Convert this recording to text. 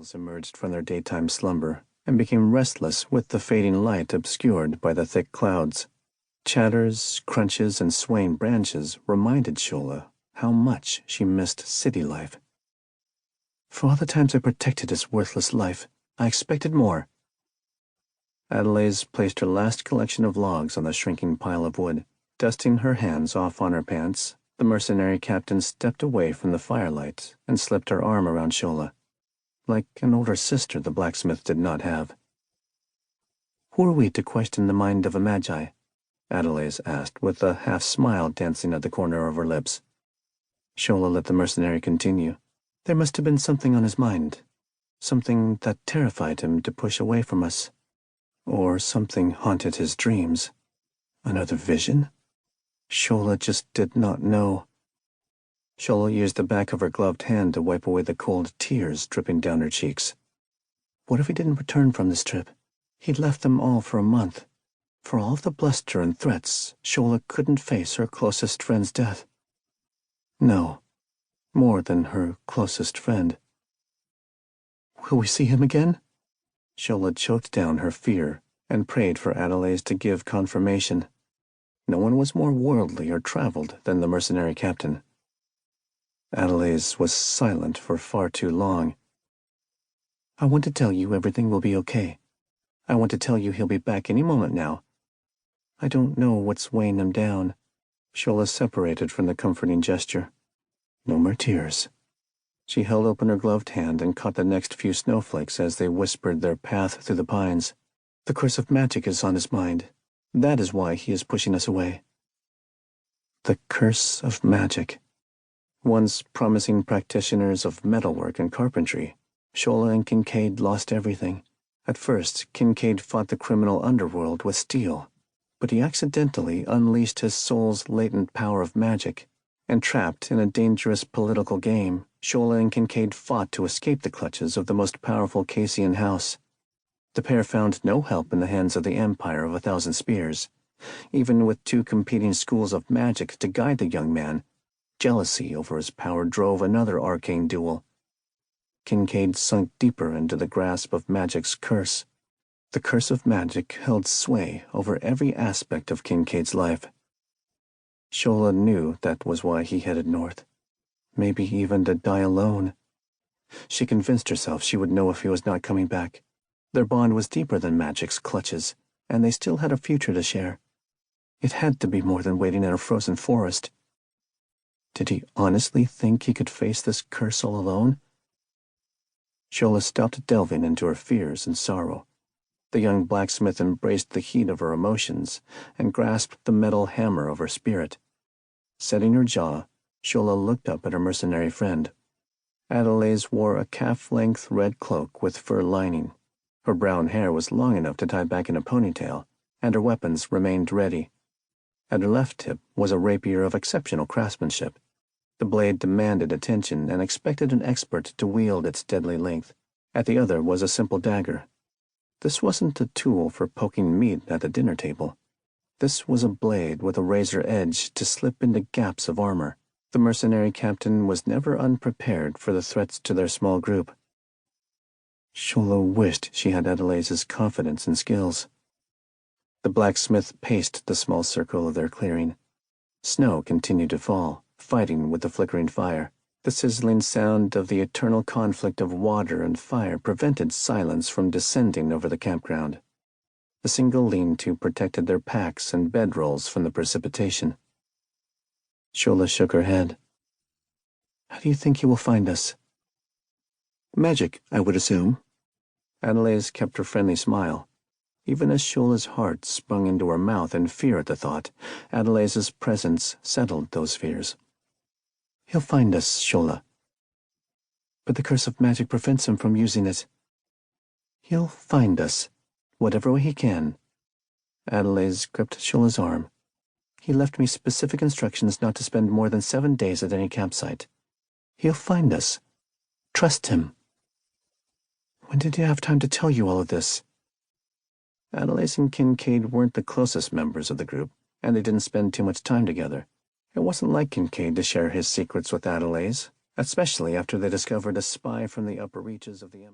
males emerged from their daytime slumber and became restless with the fading light obscured by the thick clouds. Chatters, crunches, and swaying branches reminded Shola how much she missed city life. For all the times I protected his worthless life, I expected more. Adelaide placed her last collection of logs on the shrinking pile of wood. Dusting her hands off on her pants, the mercenary captain stepped away from the firelight and slipped her arm around Shola, like an older sister the blacksmith did not have. "Who are we to question the mind of a magi?" Adelaide asked, with a half-smile dancing at the corner of her lips. Shola let the mercenary continue. "There must have been something on his mind, something that terrified him to push away from us. Or something haunted his dreams. Another vision? Shola just did not know." Shola used the back of her gloved hand to wipe away the cold tears dripping down her cheeks. What if he didn't return from this trip? He'd left them all for a month. For all of the bluster and threats, Shola couldn't face her closest friend's death. No, more than her closest friend. Will we see him again? Shola choked down her fear and prayed for Adelaide to give confirmation. No one was more worldly or traveled than the mercenary captain. Adelaide was silent for far too long. "I want to tell you everything will be okay. I want to tell you he'll be back any moment now. I don't know what's weighing him down." Shola separated from the comforting gesture. No more tears. She held open her gloved hand and caught the next few snowflakes as they whispered their path through the pines. "The curse of magic is on his mind. That is why he is pushing us away." The curse of magic. Once promising practitioners of metalwork and carpentry, Shola and Kincaid lost everything. At first, Kincaid fought the criminal underworld with steel, but he accidentally unleashed his soul's latent power of magic. And trapped in a dangerous political game, Shola and Kincaid fought to escape the clutches of the most powerful Cassian house. The pair found no help in the hands of the Empire of 1,000 Spears. Even with 2 competing schools of magic to guide the young man, jealousy over his power drove another arcane duel. Kincaid sunk deeper into the grasp of magic's curse. The curse of magic held sway over every aspect of Kincaid's life. Shola knew that was why he headed north. Maybe even to die alone. She convinced herself she would know if he was not coming back. Their bond was deeper than magic's clutches, and they still had a future to share. It had to be more than waiting in a frozen forest. Did he honestly think he could face this curse all alone? Shola stopped delving into her fears and sorrow. The young blacksmith embraced the heat of her emotions and grasped the metal hammer of her spirit. Setting her jaw, Shola looked up at her mercenary friend. Adelaide wore a calf-length red cloak with fur lining. Her brown hair was long enough to tie back in a ponytail, and her weapons remained ready. At her left hip was a rapier of exceptional craftsmanship. The blade demanded attention and expected an expert to wield its deadly length. At the other was a simple dagger. This wasn't a tool for poking meat at the dinner table. This was a blade with a razor edge to slip into gaps of armor. The mercenary captain was never unprepared for the threats to their small group. Shola wished she had Adelaide's confidence and skills. The blacksmith paced the small circle of their clearing. Snow continued to fall, fighting with the flickering fire. The sizzling sound of the eternal conflict of water and fire prevented silence from descending over the campground. A single lean-to protected their packs and bedrolls from the precipitation. Shola shook her head. "How do you think he will find us?" "Magic, I would assume." Adelaide kept her friendly smile. Even as Shola's heart sprung into her mouth in fear at the thought, Adelaide's presence settled those fears. "He'll find us, Shola. But the curse of magic prevents him from using it. He'll find us, whatever way he can." Adelaide gripped Shola's arm. "He left me specific instructions not to spend more than 7 days at any campsite. He'll find us. Trust him." "When did he have time to tell you all of this?" Adelaide and Kincaid weren't the closest members of the group, and they didn't spend too much time together. It wasn't like Kincaid to share his secrets with Adelaide, especially after they discovered a spy from the upper reaches of the Empire.